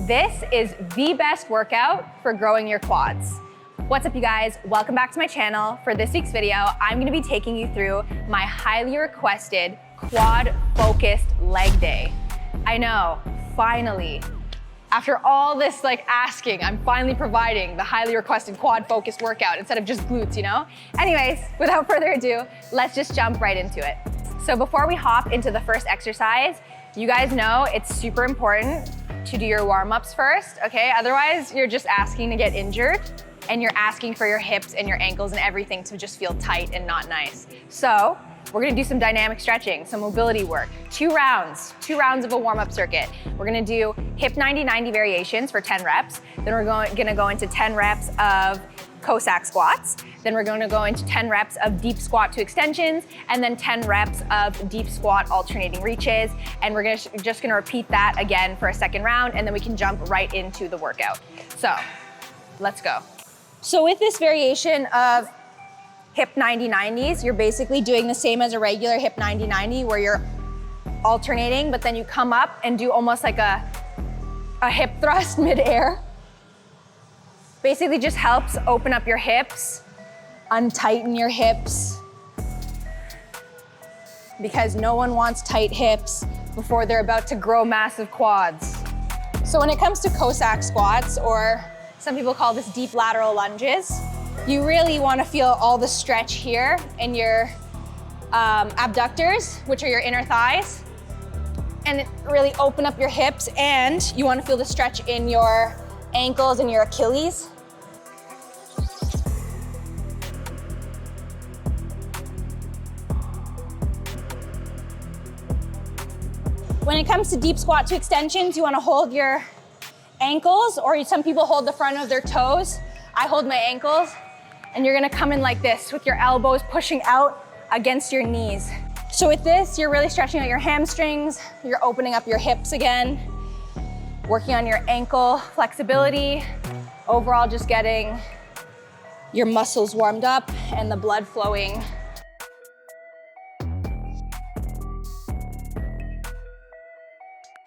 This is the best workout for growing your quads. What's up, you guys? Welcome back to my channel. For this week's video, I'm gonna be taking you through my highly requested quad-focused leg day. I know, finally. After all this asking, I'm finally providing the highly requested quad-focused workout instead of just glutes, you know? Anyways, without further ado, let's just jump right into it. So before we hop into the first exercise, you guys know it's super important to do your warm-ups first, okay? Otherwise, you're just asking to get injured and you're asking for your hips and your ankles and everything to just feel tight and not nice. So we're gonna do some dynamic stretching, some mobility work, two rounds of a warm-up circuit. We're gonna do hip 90-90 variations for 10 reps. Then we're gonna go into 10 reps of Cossack squats. Then we're gonna go into 10 reps of deep squat to extensions, and then 10 reps of deep squat alternating reaches. And we're just gonna repeat that again for a second round, and then we can jump right into the workout. So let's go. So with this variation of hip 90-90s, you're basically doing the same as a regular hip 90-90 where you're alternating, but then you come up and do almost like a hip thrust mid-air. Basically just helps open up your hips, untighten your hips, because no one wants tight hips before they're about to grow massive quads. So when it comes to Cossack squats, or some people call this deep lateral lunges, you really want to feel all the stretch here in your abductors, which are your inner thighs, and really open up your hips, and you want to feel the stretch in your ankles and your Achilles. When it comes to deep squat to extensions, you want to hold your ankles, or some people hold the front of their toes. I hold my ankles, and you're gonna come in like this with your elbows pushing out against your knees. So with this, you're really stretching out your hamstrings, you're opening up your hips again, working on your ankle flexibility, overall just getting your muscles warmed up and the blood flowing.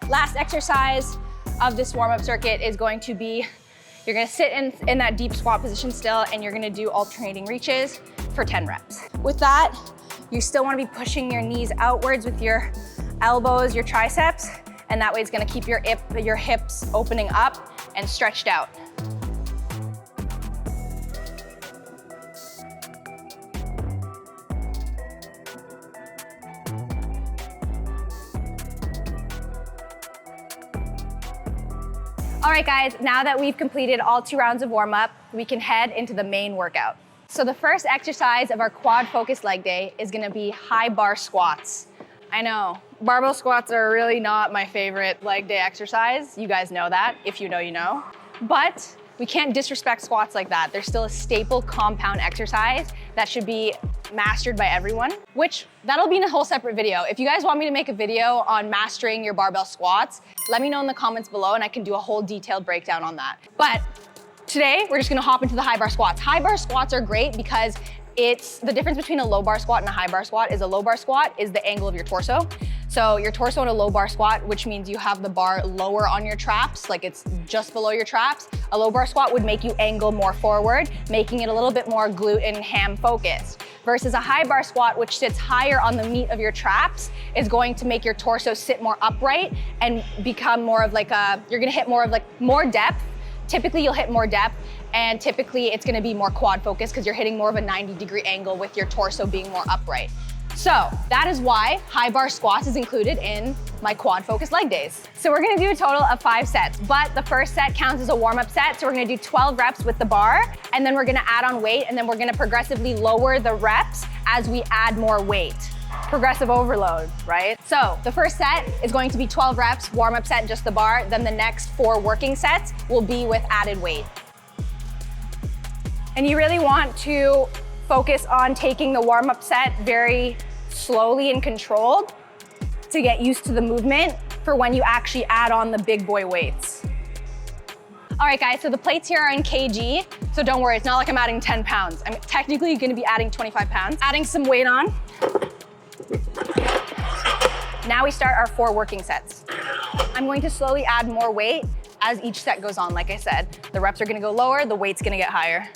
Last exercise of this warm-up circuit is going to be, you're gonna sit in that deep squat position still, and you're gonna do alternating reaches for 10 reps. With that, you still wanna be pushing your knees outwards with your elbows, your triceps, and that way it's gonna keep your hips opening up and stretched out. All right, guys, now that we've completed all 2 rounds of warm-up, we can head into the main workout. So the first exercise of our quad-focused leg day is gonna be high bar squats. I know, barbell squats are really not my favorite leg day exercise. You guys know that. If you know, you know. But we can't disrespect squats like that. They're still a staple compound exercise that should be mastered by everyone, which that'll be in a whole separate video. If you guys want me to make a video on mastering your barbell squats, let me know in the comments below and I can do a whole detailed breakdown on that. But today, we're just gonna hop into the high bar squats. High bar squats are great because it's the difference between a low bar squat and a high bar squat is a low bar squat is the angle of your torso. So your torso in a low bar squat, which means you have the bar lower on your traps, like it's just below your traps. A low bar squat would make you angle more forward, making it a little bit more glute and ham focused. Versus a high bar squat, which sits higher on the meat of your traps, is going to make your torso sit more upright and become more of you're gonna hit more of more depth. Typically you'll hit more depth, and typically it's gonna be more quad focused because you're hitting more of a 90-degree angle with your torso being more upright. So that is why high bar squats is included in my quad focused leg days. So we're gonna do a total of 5 sets, but the first set counts as a warm-up set. So we're gonna do 12 reps with the bar, and then we're gonna add on weight, and then we're gonna progressively lower the reps as we add more weight. Progressive overload, right? So the first set is going to be 12 reps, warm-up set, just the bar. Then the next 4 working sets will be with added weight. And you really want to focus on taking the warm-up set very slowly and controlled to get used to the movement for when you actually add on the big boy weights. All right, guys, so the plates here are in kg, so don't worry, it's not like I'm adding 10 pounds. I'm technically gonna be adding 25 pounds. Adding some weight on. Now we start our 4 working sets. I'm going to slowly add more weight as each set goes on, like I said. The reps are gonna go lower, the weight's gonna get higher.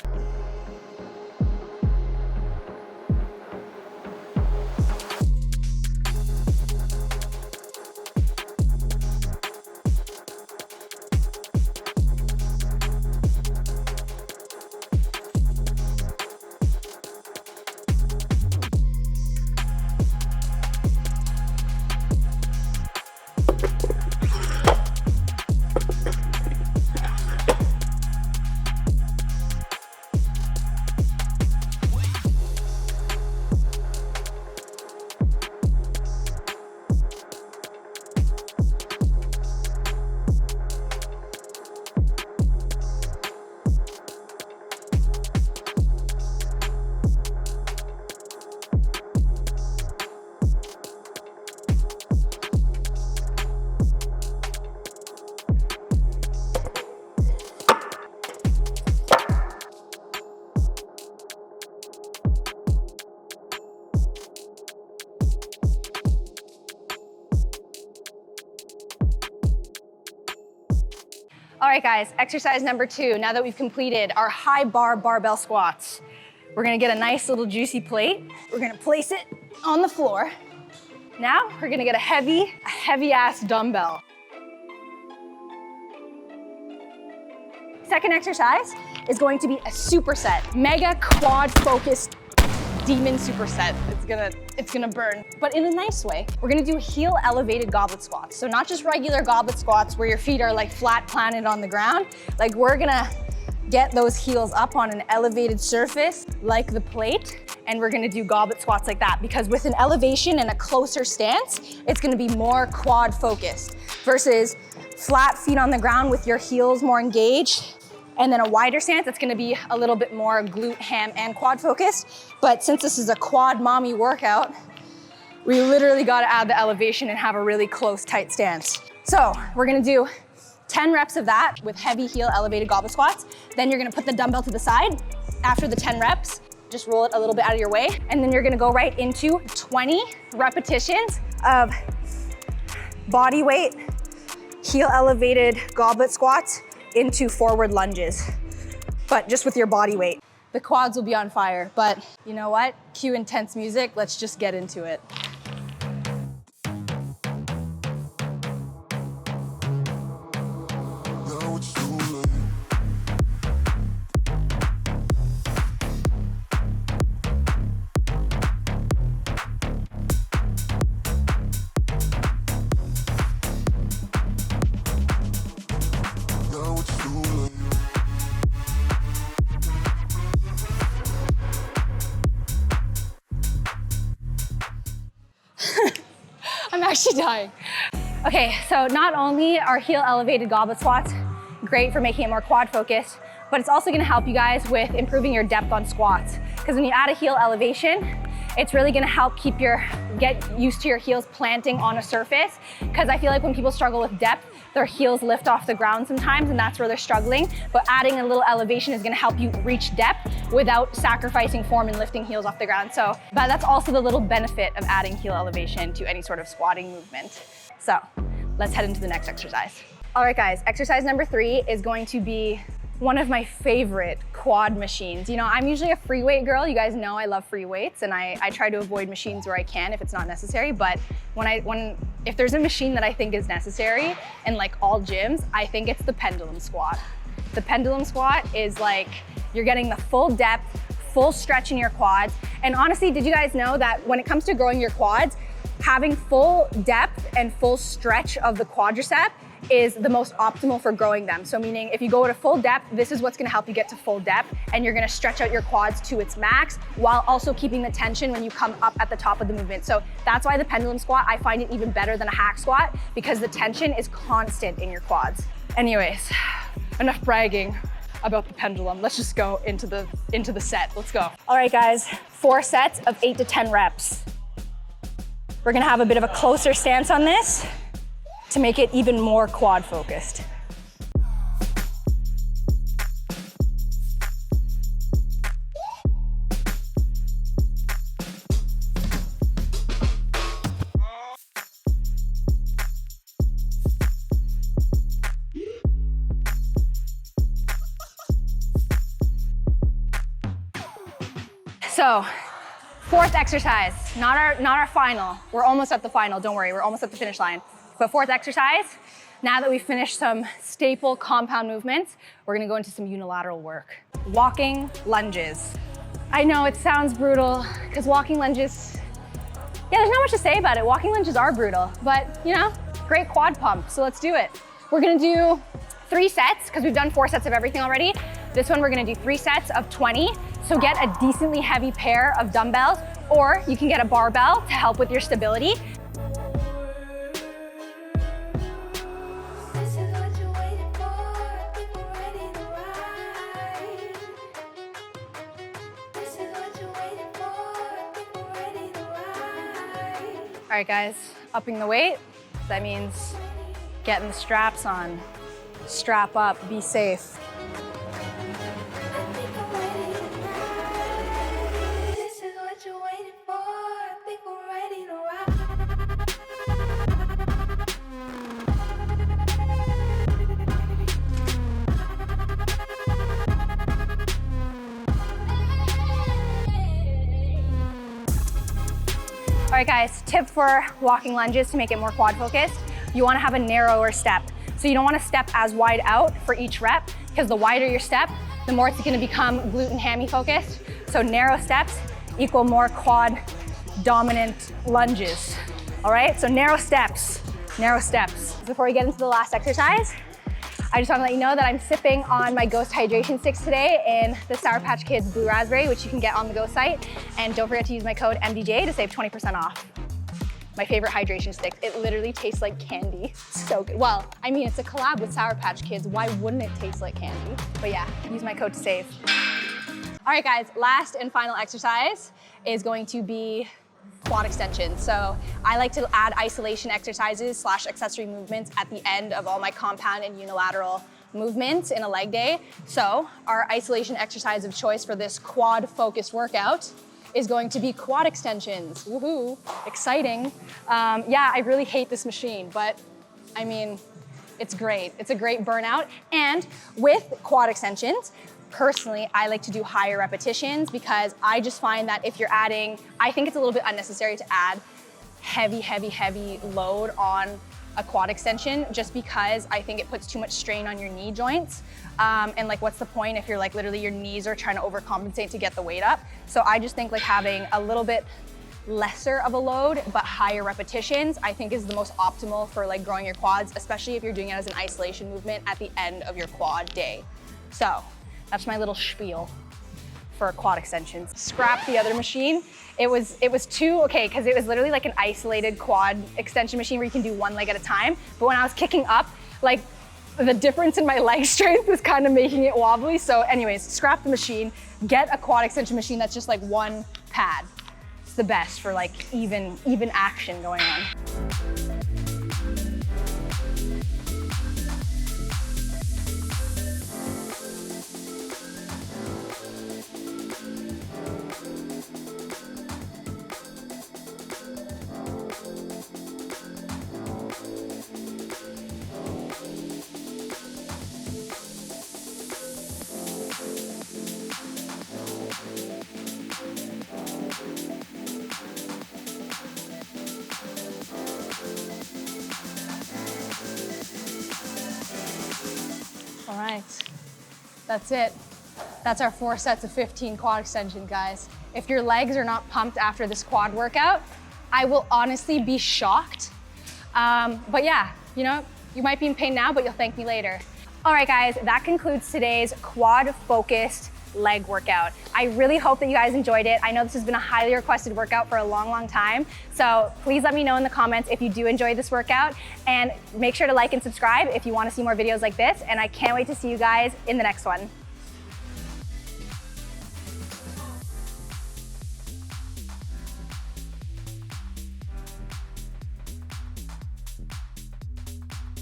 All right, guys, exercise number 2. Now that we've completed our high bar barbell squats, we're gonna get a nice little juicy plate. We're gonna place it on the floor. Now we're gonna get a heavy ass dumbbell. Second exercise is going to be a superset, mega quad focused demon superset. It's gonna burn, but in a nice way. We're gonna do heel elevated goblet squats. So not just regular goblet squats where your feet are like flat planted on the ground. Like we're gonna get those heels up on an elevated surface like the plate, and we're gonna do goblet squats like that, because with an elevation and a closer stance, it's gonna be more quad focused versus flat feet on the ground with your heels more engaged. And then a wider stance, it's gonna be a little bit more glute, ham, and quad focused. But since this is a quad mommy workout, we literally gotta add the elevation and have a really close, tight stance. So we're gonna do 10 reps of that with heavy heel elevated goblet squats. Then you're gonna put the dumbbell to the side. After the 10 reps, just roll it a little bit out of your way. And then you're gonna go right into 20 repetitions of body weight, heel elevated goblet squats into forward lunges, but just with your body weight. The quads will be on fire, but you know what? Cue intense music, let's just get into it. I'm actually dying. Okay, so not only are heel elevated goblet squats great for making it more quad focused, but it's also gonna help you guys with improving your depth on squats. Because when you add a heel elevation, it's really gonna help get used to your heels planting on a surface. Because I feel like when people struggle with depth, their heels lift off the ground sometimes, and that's where they're struggling. But adding a little elevation is gonna help you reach depth without sacrificing form and lifting heels off the ground. But that's also the little benefit of adding heel elevation to any sort of squatting movement. So let's head into the next exercise. All right, guys, exercise number 3 is going to be one of my favorite quad machines. You know, I'm usually a free weight girl. You guys know I love free weights, and I try to avoid machines where I can if it's not necessary. But if there's a machine that I think is necessary in like all gyms, I think it's the pendulum squat. The pendulum squat is like, you're getting the full depth, full stretch in your quads. And honestly, did you guys know that when it comes to growing your quads, having full depth and full stretch of the quadricep is the most optimal for growing them. So meaning if you go to full depth, this is what's gonna help you get to full depth, and you're gonna stretch out your quads to its max while also keeping the tension when you come up at the top of the movement. So that's why the pendulum squat, I find it even better than a hack squat, because the tension is constant in your quads. Anyways, enough bragging about the pendulum. Let's just go into the set. Let's go. All right, guys, 4 sets of 8 to 10 reps. We're gonna have a bit of a closer stance on this to make it even more quad focused. So, fourth exercise, not our final. We're almost at the final, don't worry, we're almost at the finish line. But fourth exercise, now that we've finished some staple compound movements, we're gonna go into some unilateral work. Walking lunges. I know it sounds brutal, because walking lunges, yeah, there's not much to say about it. Walking lunges are brutal, but you know, great quad pump, so let's do it. We're gonna do 3 sets, because we've done 4 sets of everything already. This one, we're gonna do 3 sets of 20. So get a decently heavy pair of dumbbells, or you can get a barbell to help with your stability. All right, guys, upping the weight. That means getting the straps on. Strap up, be safe. All right, guys, tip for walking lunges to make it more quad focused. You wanna have a narrower step. So you don't wanna step as wide out for each rep, because the wider your step, the more it's gonna become glute and hammy focused. So narrow steps equal more quad dominant lunges. All right, so narrow steps, narrow steps. Before we get into the last exercise, I just want to let you know that I'm sipping on my Ghost hydration sticks today in the Sour Patch Kids Blue Raspberry, which you can get on the Ghost site. And don't forget to use my code MDJ to save 20% off. My favorite hydration sticks. It literally tastes like candy. So good. Well, I mean, it's a collab with Sour Patch Kids. Why wouldn't it taste like candy? But yeah, use my code to save. All right, guys, last and final exercise is going to be quad extensions. So I like to add isolation exercises / accessory movements at the end of all my compound and unilateral movements in a leg day. So our isolation exercise of choice for this quad focused workout is going to be quad extensions. Woohoo, exciting. Yeah, I really hate this machine, but I mean, it's great. It's a great burnout. And with quad extensions, personally, I like to do higher repetitions because I just find that if you're adding, I think it's a little bit unnecessary to add heavy load on a quad extension just because I think it puts too much strain on your knee joints. And like, what's the point if you're like literally your knees are trying to overcompensate to get the weight up? So I just think like having a little bit lesser of a load but higher repetitions I think is the most optimal for like growing your quads, especially if you're doing it as an isolation movement at the end of your quad day. So that's my little spiel for quad extensions. Scrap the other machine. It was too, okay, because it was literally like an isolated quad extension machine where you can do one leg at a time. But when I was kicking up, like the difference in my leg strength was kind of making it wobbly. So anyways, scrap the machine, get a quad extension machine that's just like one pad. It's the best for like even action going on. All right, that's it. That's our 4 sets of 15 quad extensions, guys. If your legs are not pumped after this quad workout, I will honestly be shocked. But yeah, you know, you might be in pain now, but you'll thank me later. All right, guys, that concludes today's quad-focused leg workout. I really hope that you guys enjoyed it. I know this has been a highly requested workout for a long time. So please let me know in the comments if you do enjoy this workout, and make sure to like and subscribe if you want to see more videos like this. And I can't wait to see you guys in the next one.